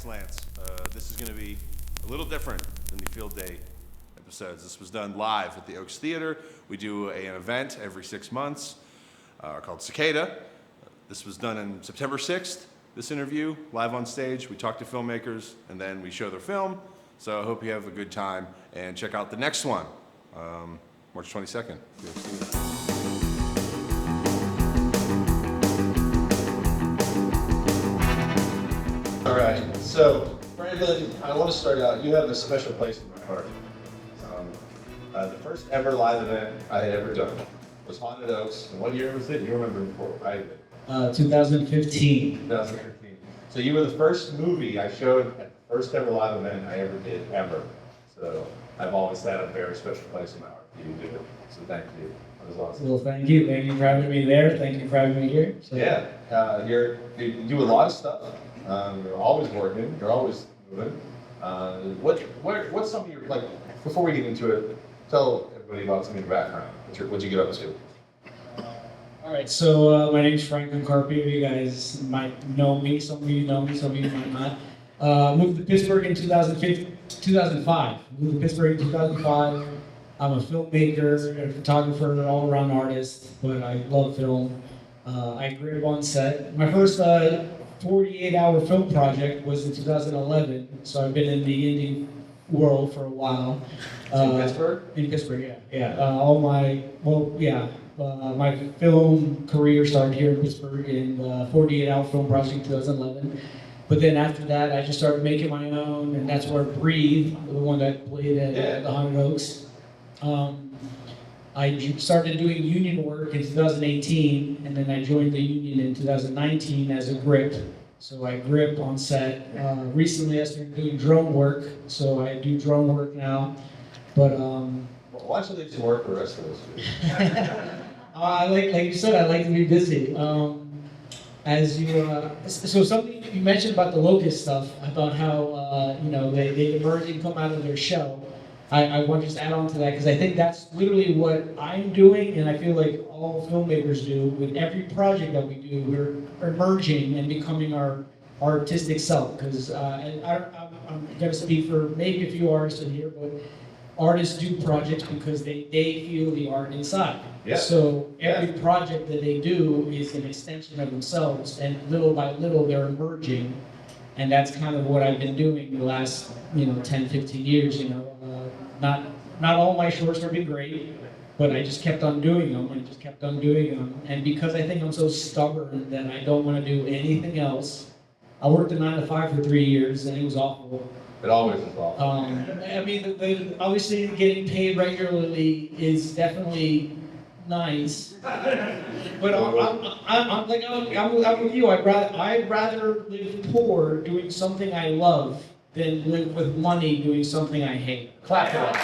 Thanks, Lance. This is going to be a little different than the field day episodes. This was done live at the Oaks Theater. We do an event every 6 months called Cicada. This was done on September 6th, this interview, live on stage. We talk to filmmakers, and then we show their film. So I hope you have a good time, and check out the next one, March 22nd. All right, so Brandon, I want to start out. You have a special place in my heart. The first ever live event I had ever done was Haunted Oaks. And what year was it? You remember before, right? 2015. 2015. So you were the first movie I showed at the first ever live event I ever did, ever. So I've always had a very special place in my heart for you to do it. So thank you. That was awesome. Well, thank you. Thank you for having me there. Thank you for having me here. So. Yeah, you do a lot of stuff. You're always working. You're always moving. What's some of your, like, before we get into it, tell everybody about some of your background. What'd you get up to? All right, so my name's Franklin Carpio. You guys might know me. Some of you know me, some of you might not. Moved to Pittsburgh in 2005. Moved to Pittsburgh in 2005. I'm a filmmaker, a photographer, an all-around artist, but I love film. I grew up on set. My first 48-hour film project was in 2011, so I've been in the indie world for a while. In Pittsburgh? In Pittsburgh, yeah. My film career started here in Pittsburgh in the 48-hour film project in 2011. But then after that, I just started making my own, and that's where Breathe, the one that played at the Haunted Oaks. I started doing union work in 2018, and then I joined the union in 2019 as a grip. So I grip on set. Recently, I started doing drone work, so I do drone work now. But why should they do work for the rest of us? like you said, I like to be busy. So something you mentioned about the locust stuff, about how they emerge and come out of their shell. I want to just add on to that because I think that's literally what I'm doing, and I feel like all filmmakers do with every project that we do. We're emerging and becoming our artistic self. Because I'm going to speak for maybe a few artists in here, but artists do projects because they feel the art inside. Yeah. So every project that they do is an extension of themselves, and little by little they're emerging. And that's kind of what I've been doing the last 10, 15 years. Not all my shorts have been great, but I just kept on doing them and because I think I'm so stubborn that I don't want to do anything else. I worked a 9 to 5 for 3 years, and it was awful. It always is awful. Obviously getting paid regularly is definitely nice, but I'm with you. I'd rather live poor doing something I love than live with money doing something I hate. Clap for us.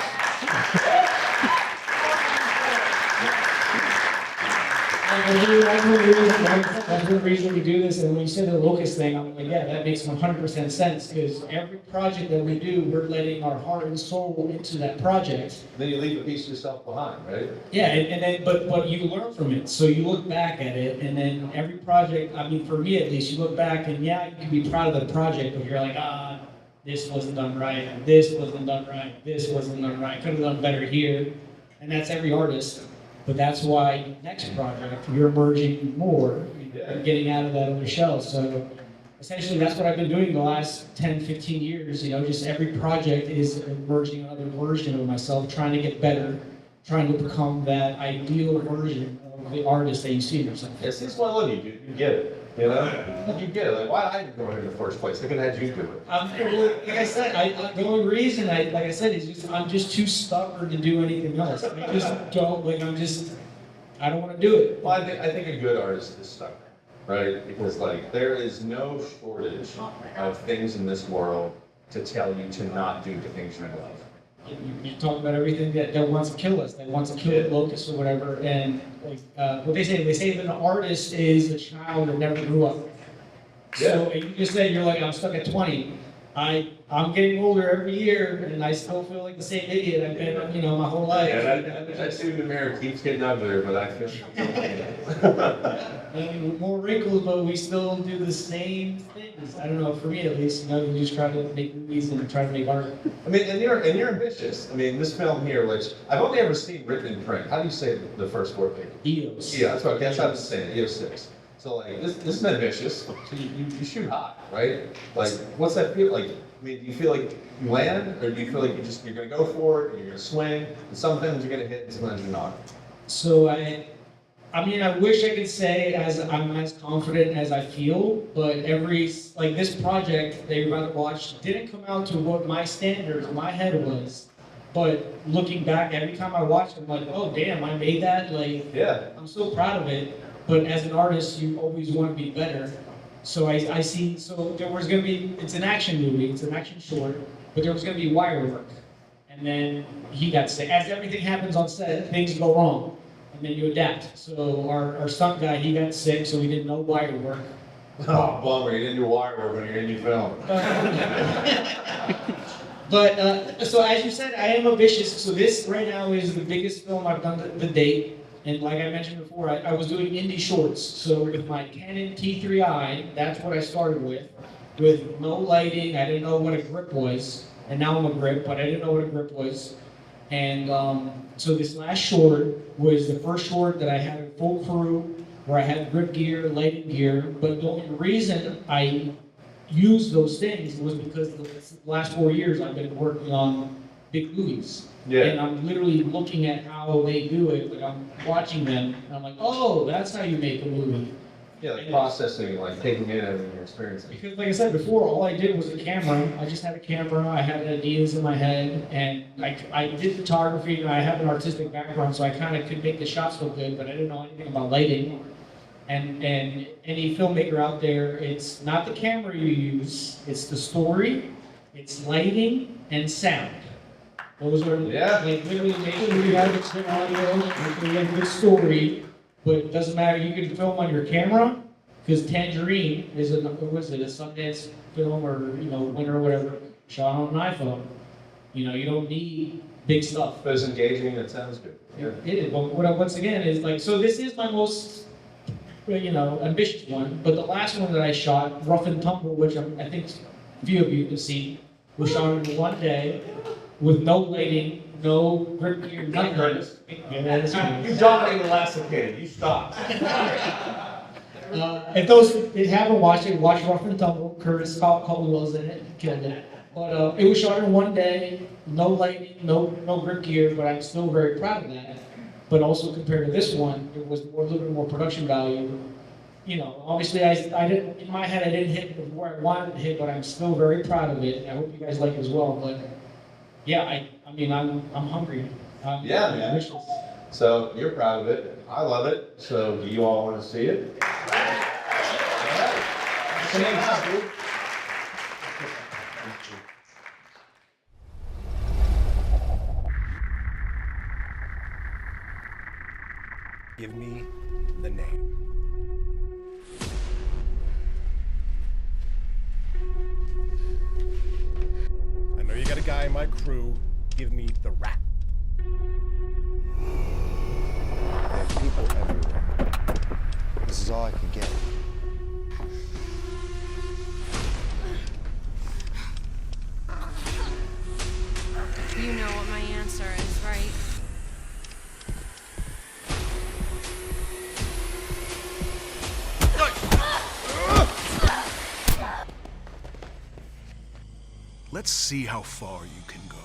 That's the reason we do this. And when you said the locust thing, I'm like, yeah, that makes 100% sense, because every project that we do, we're letting our heart and soul into that project. Then you leave a piece of yourself behind, right? Yeah, and then but you learn from it. So you look back at it, and then every project, I mean, for me at least, you look back and yeah, you can be proud of the project, but you're like, this wasn't done right, this wasn't done right, this wasn't done right, could have done better here. And that's every artist. But that's why next project, you're emerging more, and getting out of that other shell. So essentially that's what I've been doing the last 10, 15 years. Just every project is emerging another version of myself, trying to get better, trying to become that ideal version of the artist that you see yourself. Yeah, see, that's why I love you, dude. You get it. You get it. Like, why did I go here in the first place? I could have had you do it. Like I said, the only reason is just I'm just too stubborn to do anything else. I just don't I don't want to do it. Well, I think a good artist is stubborn, right? Because there is no shortage of things in this world to tell you to not do the things you love. You talk about everything that wants to kill us, that wants to kill locusts or whatever, and what they say that an artist is a child that never grew up. Yeah. So you just said you're like, I'm stuck at 20. I'm getting older every year, and I still feel like the same idiot I've been, my whole life. Yeah, I see the mirror keeps getting uglier, but I feel. I mean, more wrinkles, but we still do the same things. I don't know, for me at least, you just try to make movies and try to make art. I mean, and you're ambitious. I mean, this film here, which I've only ever seen written in print. How do you say the first word? EOS. Yeah, that's how I'm saying it. EOS 6. So like this is ambitious. So you shoot hot, right? Like, what's that feel like? I mean, do you feel like you land, or do you feel like you're gonna go for it, and you're gonna swing, and sometimes you're gonna hit, and sometimes you're not? So I wish I could say I'm as confident as I feel, but this project that you're about to watch didn't come out to what my standards in my head was. But looking back, every time I watch it, I'm like, oh damn, I made that. Like, Yeah. I'm so proud of it. But as an artist, you always want to be better. So I see. So there was gonna be. It's an action movie. It's an action short. But there was gonna be wire work, and then he got sick. As everything happens on set, things go wrong. And then you adapt. So our stunt guy, he got sick, so we did no wire work. Oh, bummer! You didn't do wire work when you're in your film. But so as you said, I am ambitious. So this right now is the biggest film I've done to date. And like I mentioned before, I was doing indie shorts. So with my Canon T3i, that's what I started with no lighting. I didn't know what a grip was, and now I'm a grip, but I didn't know what a grip was. And so this last short was the first short that I had a full crew, where I had grip gear, lighting gear. But the only reason I used those things was because the last 4 years I've been working on big movies. Yeah. And I'm literally looking at how they do it, like I'm watching them, and I'm like, oh, that's how you make a movie. Yeah, like processing, like taking in everything you're experiencing. Because like I said before, all I did was a camera. I just had a camera, I had ideas in my head, and I did photography, and I have an artistic background, so I kind of could make the shots look good, but I didn't know anything about lighting. And any filmmaker out there, it's not the camera you use, it's the story, it's lighting, and sound. Those are, like, literally making a movie out of it's good audio, making a good story, but it doesn't matter, you can film on your camera, because Tangerine is a Sundance film, or, winner or whatever, shot on an iPhone. You don't need big stuff. But it's engaging and it sounds good. Yeah. It is, but once again, is like, so this is my most, ambitious one, but the last one that I shot, Rough and Tumble, which I think a few of you have seen, was shot in one day, with no lighting, no grip gear, nothing. Yeah, that's right. You dominated the last Cicada. You stopped. If those haven't watched it, watch Rough and Tumble. Curtis Caldwell's in it, killed it. But it was shot in one day, no lighting, no grip gear, but I'm still very proud of that. But also compared to this one, it was a little bit more production value. Obviously I didn't, in my head I didn't hit where I wanted to hit, but I'm still very proud of it. I hope you guys like it as well. But yeah, I'm hungry. Yeah, I'm man. ambitious. So you're proud of it. I love it. So do you all want to see it? Give me the name. I know you got a guy in my crew. Give me the rap. There's people everywhere. This is all I can get. You know what my answer is, right? Let's see how far you can go.